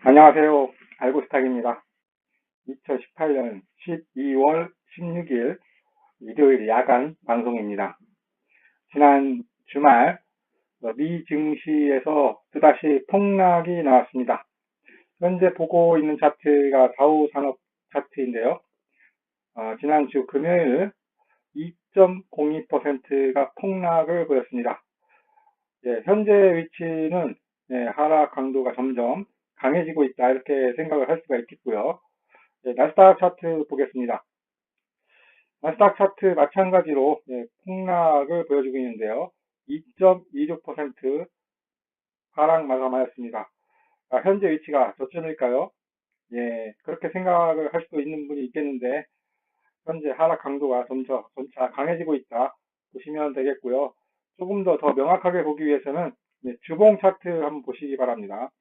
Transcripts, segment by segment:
안녕하세요. 알고스탁입니다. 2018년 12월 16일 일요일 야간 방송입니다. 지난 주말 미 증시에서 또다시 폭락이 나왔습니다. 현재 보고 있는 차트가 다우 산업 차트인데요. 지난 주 금요일 2.02%가 폭락을 보였습니다. 현재 위치는 하락 강도가 점점 강해지고 있다 이렇게 생각을 할 수가 있겠고요. 나스닥 차트 보겠습니다. 나스닥 차트 마찬가지로 폭락을 보여주고 있는데요. 2.26% 하락 마감하였습니다. 현재 위치가 저점일까요? 그렇게 생각을 할 수도 있는 분이 있겠는데 현재 하락 강도가 점차 강해지고 있다 보시면 되겠고요. 조금 더 명확하게 보기 위해서는 주봉 차트 한번 보시기 바랍니다.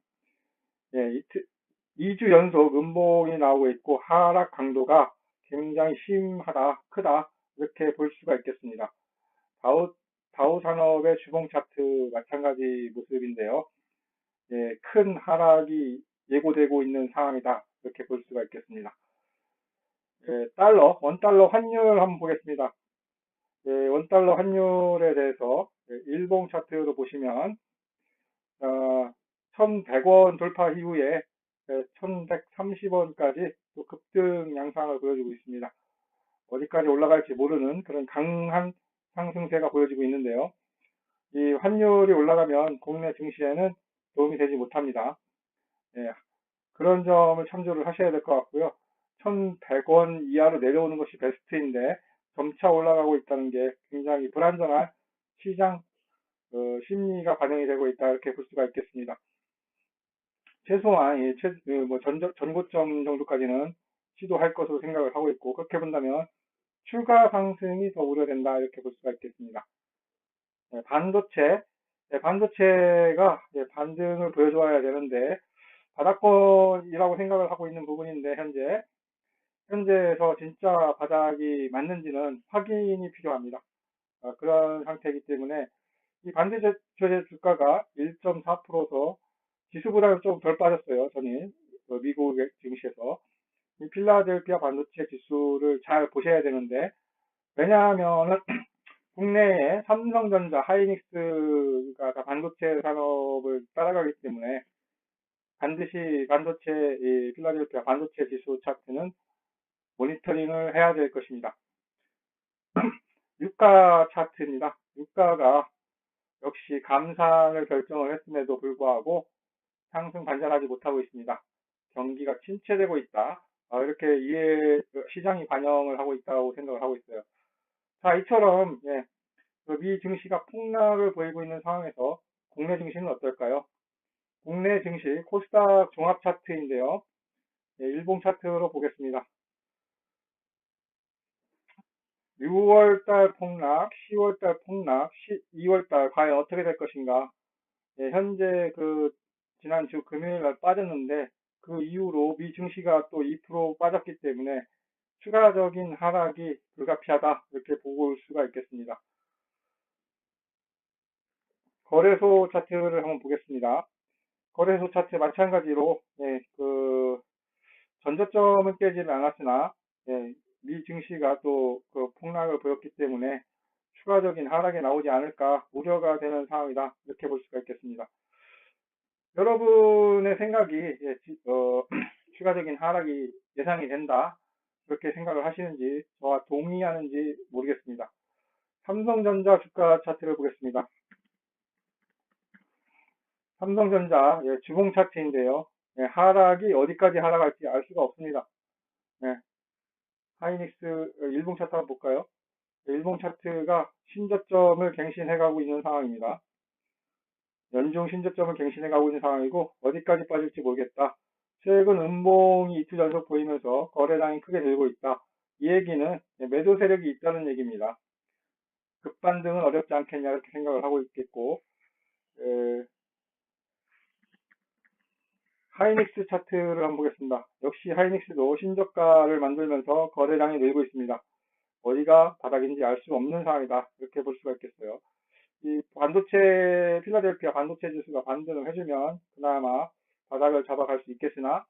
2주 연속 음봉이 나오고 있고 하락 강도가 굉장히 심하다, 크다 이렇게 볼 수가 있겠습니다. 다우 산업의 주봉 차트 마찬가지 모습인데요. 큰 하락이 예고되고 있는 상황이다 이렇게 볼 수가 있겠습니다. 원달러 환율 한번 보겠습니다. 원달러 환율에 대해서 일봉 차트로 보시면 1100원 돌파 이후에 1130원까지 또 급등 양상을 보여주고 있습니다. 어디까지 올라갈지 모르는 그런 강한 상승세가 보여지고 있는데요. 이 환율이 올라가면 국내 증시에는 도움이 되지 못합니다. 그런 점을 참조를 하셔야 될 것 같고요. 1100원 이하로 내려오는 것이 베스트인데 점차 올라가고 있다는 게 굉장히 불안정한 시장 심리가 반영이 되고 있다 이렇게 볼 수가 있겠습니다. 최소한 전고점 정도까지는 시도할 것으로 생각을 하고 있고 그렇게 본다면 추가 상승이 더 우려된다 이렇게 볼 수가 있겠습니다. 반도체가 반등을 보여줘야 되는데 바닥권이라고 생각을 하고 있는 부분인데 현재에서 진짜 바닥이 맞는지는 확인이 필요합니다. 그런 상태이기 때문에 이 반도체 주가가 1.4%더 지수보다는 좀 덜 빠졌어요. 저는 미국 증시에서 이 필라델피아 반도체 지수를 잘 보셔야 되는데 왜냐하면 국내에 삼성전자, 하이닉스가 다 반도체 산업을 따라가기 때문에 반드시 이 필라델피아 반도체 지수 차트는 모니터링을 해야 될 것입니다. 유가 차트입니다. 유가가 역시 감산을 결정을 했음에도 불구하고 상승 반전하지 못하고 있습니다. 경기가 침체되고 있다. 이렇게 시장이 반영을 하고 있다고 생각을 하고 있어요. 자, 이처럼 미 증시가 폭락을 보이고 있는 상황에서 국내 증시는 어떨까요? 국내 증시 코스닥 종합 차트인데요. 일봉 차트로 보겠습니다. 6월달 폭락, 10월달 폭락, 12월달 과연 어떻게 될 것인가? 현재 지난 주 금요일 날 빠졌는데 그 이후로 미 증시가 또 2% 빠졌기 때문에 추가적인 하락이 불가피하다 이렇게 볼 수가 있겠습니다. 거래소 차트를 한번 보겠습니다. 거래소 차트 마찬가지로 전저점은 깨지는 않았으나 미 증시가 또 폭락을 보였기 때문에 추가적인 하락이 나오지 않을까 우려가 되는 상황이다 이렇게 볼 수가 있겠습니다. 여러분의 생각이 추가적인 하락이 예상이 된다 그렇게 생각을 하시는지 저와 동의하는지 모르겠습니다. 삼성전자 주가 차트를 보겠습니다. 삼성전자 주봉 차트인데요. 하락이 어디까지 하락할지 알 수가 없습니다. 하이닉스 일봉 차트 한번 볼까요? 일봉 차트가 신저점을 갱신해가고 있는 상황입니다. 연중 신저점을 갱신해가고 있는 상황이고 어디까지 빠질지 모르겠다. 최근 음봉이 이틀 연속 보이면서 거래량이 크게 늘고 있다. 이 얘기는 매도 세력이 있다는 얘기입니다. 급반등은 어렵지 않겠냐 이렇게 생각을 하고 있겠고 하이닉스 차트를 한번 보겠습니다. 역시 하이닉스도 신저가를 만들면서 거래량이 늘고 있습니다. 어디가 바닥인지 알 수 없는 상황이다 이렇게 볼 수가 있겠어요. 이 필라델피아 반도체 지수가 반등을 해주면 그나마 바닥을 잡아갈 수 있겠으나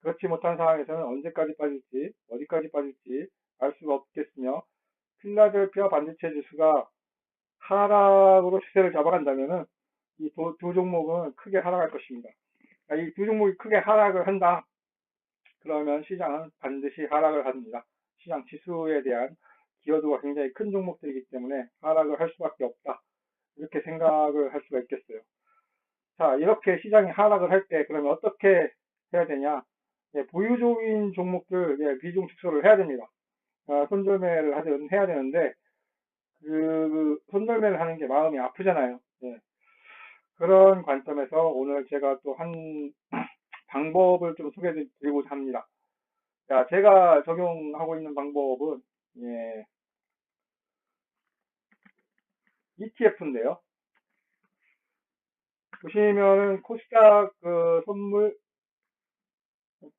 그렇지 못한 상황에서는 언제까지 빠질지 어디까지 빠질지 알 수가 없겠으며 필라델피아 반도체 지수가 하락으로 추세를 잡아간다면은 이 두 종목은 크게 하락할 것입니다. 이 두 종목이 크게 하락을 한다. 그러면 시장은 반드시 하락을 합니다. 시장 지수에 대한 기여도가 굉장히 큰 종목들이기 때문에 하락을 할 수밖에 없다. 이렇게 생각을 할 수가 있겠어요. 자, 이렇게 시장이 하락을 할 때 그러면 어떻게 해야 되냐? 보유종인 종목들 비중 축소를 해야 됩니다. 손절매를 하든 해야 되는데 그 손절매를 하는 게 마음이 아프잖아요. 그런 관점에서 오늘 제가 또 한 방법을 좀 소개해 드리고자 합니다. 자, 제가 적용하고 있는 방법은 ETF인데요. 보시면은 코스닥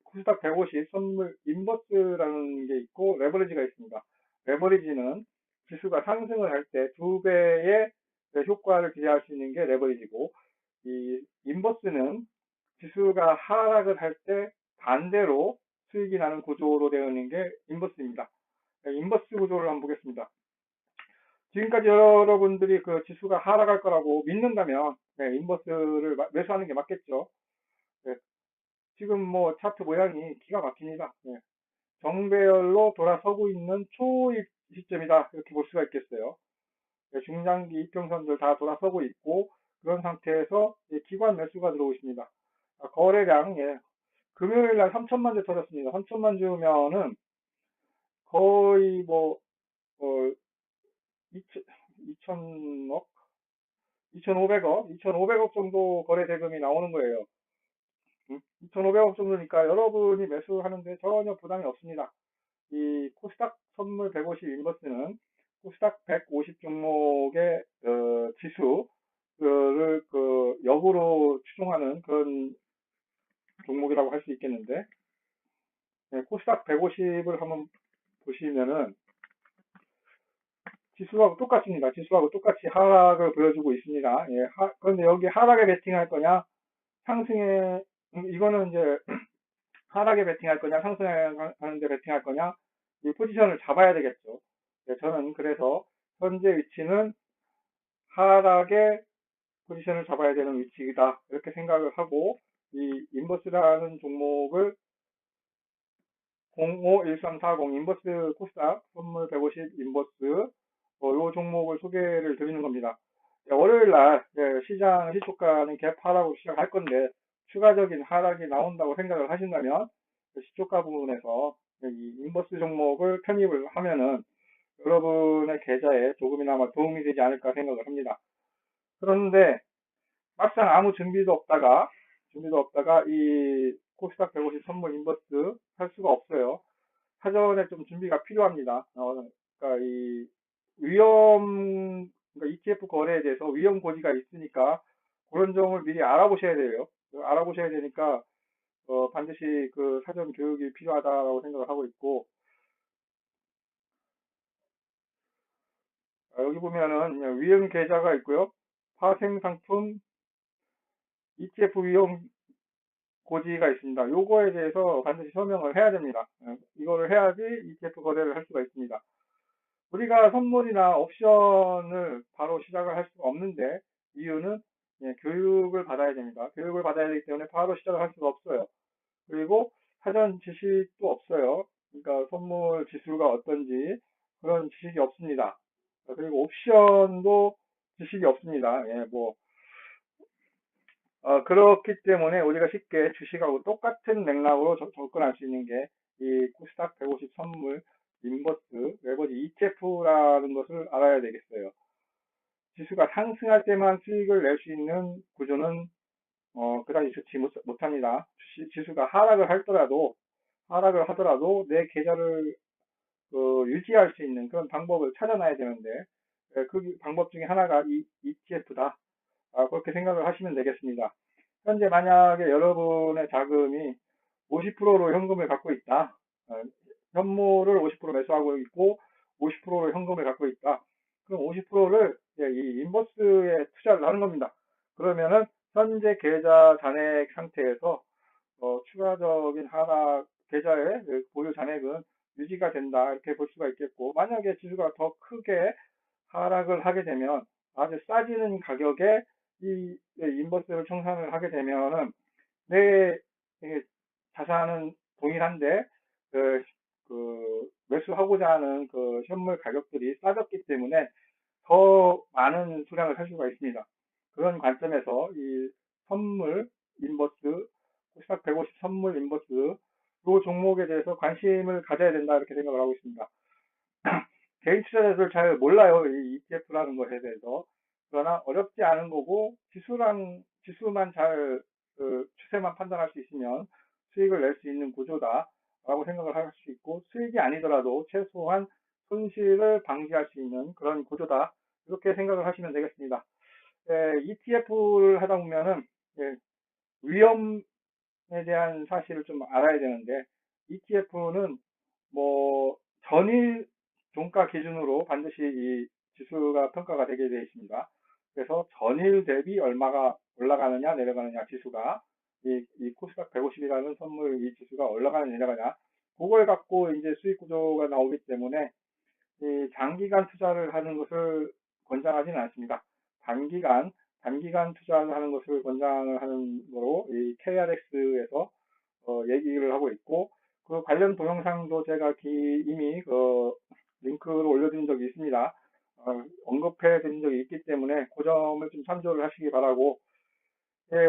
코스닥 150 선물 인버스라는 게 있고 레버리지가 있습니다. 레버리지는 지수가 상승을 할 때 2배의 효과를 기대할 수 있는 게 레버리지고, 이 인버스는 지수가 하락을 할 때 반대로 수익이 나는 구조로 되어 있는 게 인버스입니다. 인버스 구조를 한번 보겠습니다. 지금까지 여러분들이 그 지수가 하락할 거라고 믿는다면 인버스를 매수하는 게 맞겠죠. 지금 뭐 차트 모양이 기가 막힙니다. 정배열로 돌아서고 있는 초입 시점이다, 이렇게 볼 수가 있겠어요. 중장기 이평선들 다 돌아서고 있고 그런 상태에서 기관 매수가 들어오고 있습니다. 거래량 금요일날 3천만 주 터졌습니다. 3천만 주면은 거의 뭐 2천억 2,500억 정도 거래 대금이 나오는 거예요. 2,500억 정도니까 여러분이 매수하는데 전혀 부담이 없습니다. 이 코스닥 선물 150 인버스는 코스닥 150 종목의 지수를 역으로 추종하는 그런 종목이라고 할 수 있겠는데, 코스닥 150을 한번 보시면은 지수하고 똑같습니다. 지수하고 똑같이 하락을 보여주고 있습니다. 그런데 여기 하락에 베팅할 거냐, 상승에, 이거는 이제 하락에 베팅할 거냐, 상승하는데 베팅할 거냐, 이 포지션을 잡아야 되겠죠. 저는 그래서 현재 위치는 하락에 포지션을 잡아야 되는 위치이다, 이렇게 생각을 하고, 이 인버스라는 종목을 051340 인버스 코스닥 선물 150 인버스 이 종목을 소개를 드리는 겁니다. 월요일 날 시장 시초가는 갭 하락으로 시작할 건데 추가적인 하락이 나온다고 생각을 하신다면 시초가 부분에서 이 인버스 종목을 편입을 하면은 여러분의 계좌에 조금이나마 도움이 되지 않을까 생각을 합니다. 그런데 막상 아무 준비도 없다가 이 코스닥 150 선물 인버스 할 수가 없어요. 사전에 좀 준비가 필요합니다. 그러니까 이 그러니까 ETF 거래에 대해서 위험 고지가 있으니까 그런 점을 미리 알아보셔야 돼요. 알아보셔야 되니까 반드시 그 사전 교육이 필요하다고 생각을 하고 있고, 여기 보면은 위험 계좌가 있고요. 파생 상품 ETF 위험 고지가 있습니다. 요거에 대해서 반드시 설명을 해야 됩니다. 이거를 해야지 ETF 거래를 할 수가 있습니다. 우리가 선물이나 옵션을 바로 시작을 할 수가 없는데 이유는 교육을 받아야 됩니다. 교육을 받아야 되기 때문에 바로 시작을 할 수가 없어요. 그리고 사전 지식도 없어요. 그러니까 선물 지수가 어떤지 그런 지식이 없습니다. 그리고 옵션도 지식이 없습니다. 그렇기 때문에 우리가 쉽게 주식하고 똑같은 맥락으로 접근할 수 있는 게 이 코스닥 150 선물 인버스 레버리지 ETF라는 것을 알아야 되겠어요. 지수가 상승할 때만 수익을 낼 수 있는 구조는 그다지 좋지 못합니다. 지수가 하락을 하더라도 내 계좌를 유지할 수 있는 그런 방법을 찾아놔야 되는데 그 방법 중에 하나가 이 ETF다. 그렇게 생각을 하시면 되겠습니다. 현재 만약에 여러분의 자금이 50%로 현금을 갖고 있다. 현물을 50% 매수하고 있고 50%를 현금을 갖고 있다. 그럼 50%를 이 인버스에 투자를 하는 겁니다. 그러면은 현재 계좌 잔액 상태에서 추가적인 하락, 계좌의 그 보유 잔액은 유지가 된다 이렇게 볼 수가 있겠고, 만약에 지수가 더 크게 하락을 하게 되면 아주 싸지는 가격에 이 인버스를 청산을 하게 되면은 내 자산은 동일한데 매수하고자 하는 그 현물 가격들이 싸졌기 때문에 더 많은 수량을 살 수가 있습니다. 그런 관점에서 이 선물 인버스, 코스닥 150 선물 인버스 이 종목에 대해서 관심을 가져야 된다 이렇게 생각을 하고 있습니다. 개인 투자자들 잘 몰라요, 이 ETF라는 것에 대해서. 그러나 어렵지 않은 거고 지수만 잘 추세만 판단할 수 있으면 수익을 낼 수 있는 구조다라고 생각을 할 수 있고, 수익이 아니더라도 최소한 손실을 방지할 수 있는 그런 구조다 이렇게 생각을 하시면 되겠습니다. ETF를 하다 보면은 위험에 대한 사실을 좀 알아야 되는데, ETF는 뭐 전일 종가 기준으로 반드시 이 지수가 평가가 되게 되어 있습니다. 그래서 전일 대비 얼마가 올라가느냐 내려가느냐, 지수가 이 코스닥 150이라는 선물 이 지수가 올라가느냐 내려가냐, 그걸 갖고 이제 수익 구조가 나오기 때문에 이 장기간 투자를 하는 것을 권장하지는 않습니다. 단기간 투자를 하는 것을 권장을 하는 거로 이 KRX에서 얘기를 하고 있고, 그 관련 동영상도 제가 이미 링크를 올려드린 적이 있습니다. 언급해 드린 적이 있기 때문에 그 점을 좀 참조를 하시기 바라고,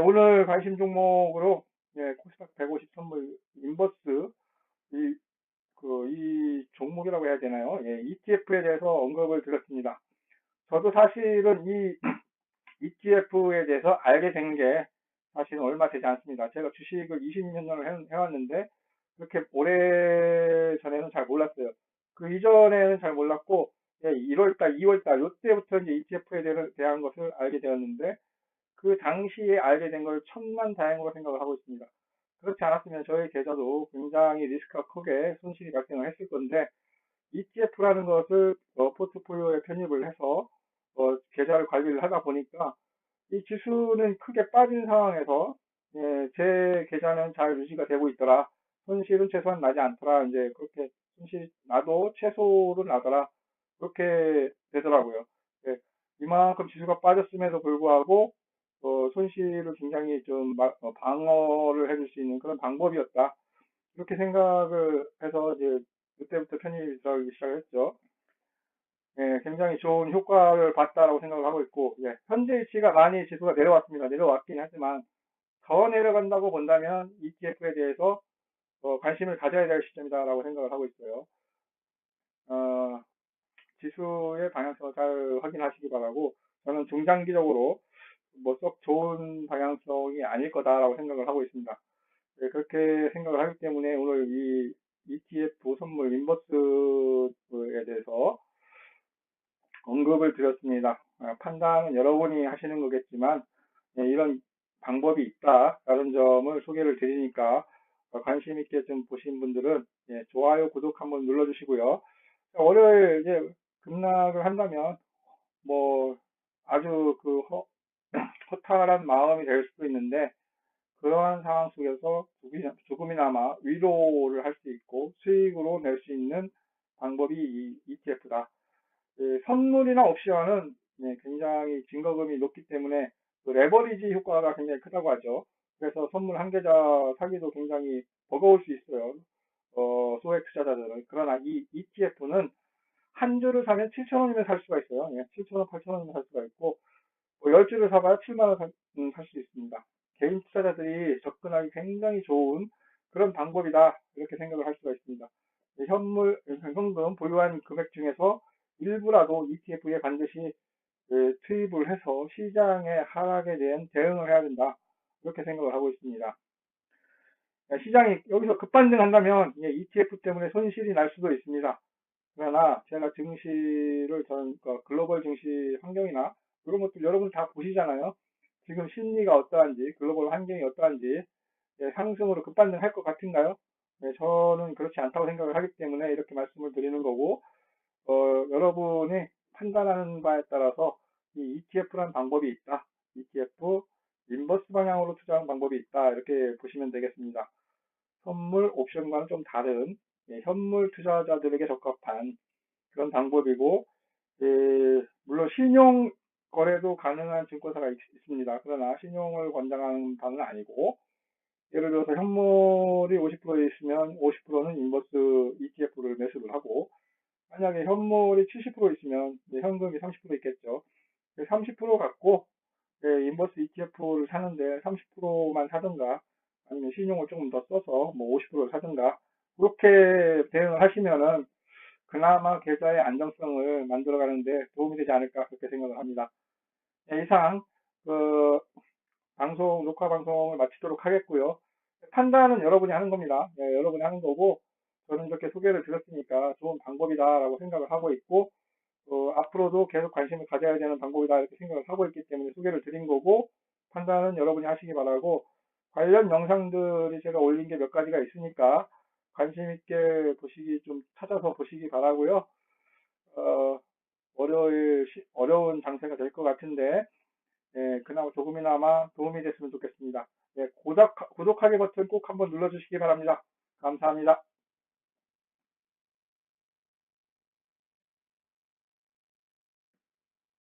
오늘 관심 종목으로 코스닥 150 선물 인버스 이 종목이라고 해야 되나요? ETF에 대해서 언급을 드렸습니다. 저도 사실은 이 ETF에 대해서 알게 된 게 사실은 얼마 되지 않습니다. 제가 주식을 20년을 해왔는데 그렇게 오래 전에는 잘 몰랐어요. 그 이전에는 잘 몰랐고 1월달, 2월달 이때부터 이제 ETF에 대한 것을 알게 되었는데, 그 당시에 알게 된 걸 천만다행으로 생각을 하고 있습니다. 그렇지 않았으면 저희 계좌도 굉장히 리스크가 크게 손실이 발생을 했을 건데, ETF라는 것을 포트폴리오에 편입을 해서 계좌를 관리를 하다 보니까 이 지수는 크게 빠진 상황에서 제 계좌는 잘 유지가 되고 있더라. 손실은 최소한 나지 않더라. 이제 그렇게 손실 나도 최소로 나더라. 그렇게 되더라고요. 이만큼 지수가 빠졌음에도 불구하고 손실을 굉장히 좀 방어를 해줄 수 있는 그런 방법이었다. 이렇게 생각을 해서 이제 그때부터 편입이 들어가기 시작했죠. 굉장히 좋은 효과를 봤다라고 생각을 하고 있고, 현재 위치가 많이 지수가 내려왔습니다. 내려왔긴 하지만 더 내려간다고 본다면 ETF에 대해서 관심을 가져야 될 시점이다라고 생각을 하고 있어요. 지수의 방향성을 잘 확인하시기 바라고, 저는 중장기적으로 뭐 썩 좋은 방향성이 아닐 거다라고 생각을 하고 있습니다. 그렇게 생각을 하기 때문에 오늘 이 ETF 선물 인버스에 대해서 언급을 드렸습니다. 판단은 여러분이 하시는 거겠지만 이런 방법이 있다라는 점을 소개를 드리니까 관심 있게 좀 보신 분들은 좋아요, 구독 한번 눌러주시고요. 월요일 이제 급락을 한다면 뭐 아주 허탈한 마음이 될 수도 있는데, 그러한 상황 속에서 조금이나마 위로를 할 수 있고 수익으로 낼 수 있는 방법이 이 ETF다. 선물이나 옵션은 굉장히 증거금이 높기 때문에 그 레버리지 효과가 굉장히 크다고 하죠. 그래서 선물 한 계좌 사기도 굉장히 버거울 수 있어요. 소액 투자자들은. 그러나 이 ETF는 한 주를 사면 7,000원이면 살 수가 있어요. 7,000원, 8,000원이면 살 수가 있고, 10주를 사봐야 7만 원 살 수 있습니다. 개인 투자자들이 접근하기 굉장히 좋은 그런 방법이다 이렇게 생각을 할 수가 있습니다. 현금 보유한 금액 중에서 일부라도 ETF에 반드시 투입을 해서 시장의 하락에 대한 대응을 해야 된다 이렇게 생각을 하고 있습니다. 시장이 여기서 급반등한다면 ETF 때문에 손실이 날 수도 있습니다. 그러나 제가 증시를 글로벌 증시 환경이나 이런 것들 여러분 다 보시잖아요. 지금 심리가 어떠한지, 글로벌 환경이 어떠한지, 상승으로 급반등할 것 같은가요? 저는 그렇지 않다고 생각을 하기 때문에 이렇게 말씀을 드리는 거고, 여러분이 판단하는 바에 따라서 이 ETF라는 방법이 있다. ETF 인버스 방향으로 투자하는 방법이 있다. 이렇게 보시면 되겠습니다. 선물 옵션과는 좀 다른 현물 투자자들에게 적합한 그런 방법이고, 물론 신용 거래도 가능한 증권사가 있습니다. 그러나 신용을 권장하는 바는 아니고, 예를 들어서 현물이 50%에 있으면 50%는 인버스 ETF를 매수를 하고, 만약에 현물이 70% 있으면 현금이 30% 있겠죠. 30% 갖고 인버스 ETF를 사는데 30%만 사든가 아니면 신용을 조금 더 써서 뭐 50%를 사든가 그렇게 대응을 하시면은 그나마 계좌의 안정성을 만들어가는데 도움이 되지 않을까 그렇게 생각을 합니다. 이상 그 녹화 방송을 마치도록 하겠고요. 판단은 여러분이 하는 겁니다. 여러분이 하는 거고 저는 이렇게 소개를 드렸으니까 좋은 방법이다라고 생각을 하고 있고 앞으로도 계속 관심을 가져야 되는 방법이다 이렇게 생각을 하고 있기 때문에 소개를 드린 거고 판단은 여러분이 하시기 바라고 관련 영상들이 제가 올린 게 몇 가지가 있으니까 관심 있게 보시기 좀 찾아서 보시기 바라고요. 어, 어려운 장세가 될 것 같은데 그나마 조금이나마 도움이 됐으면 좋겠습니다. 구독하기 버튼 꼭 한번 눌러주시기 바랍니다. 감사합니다.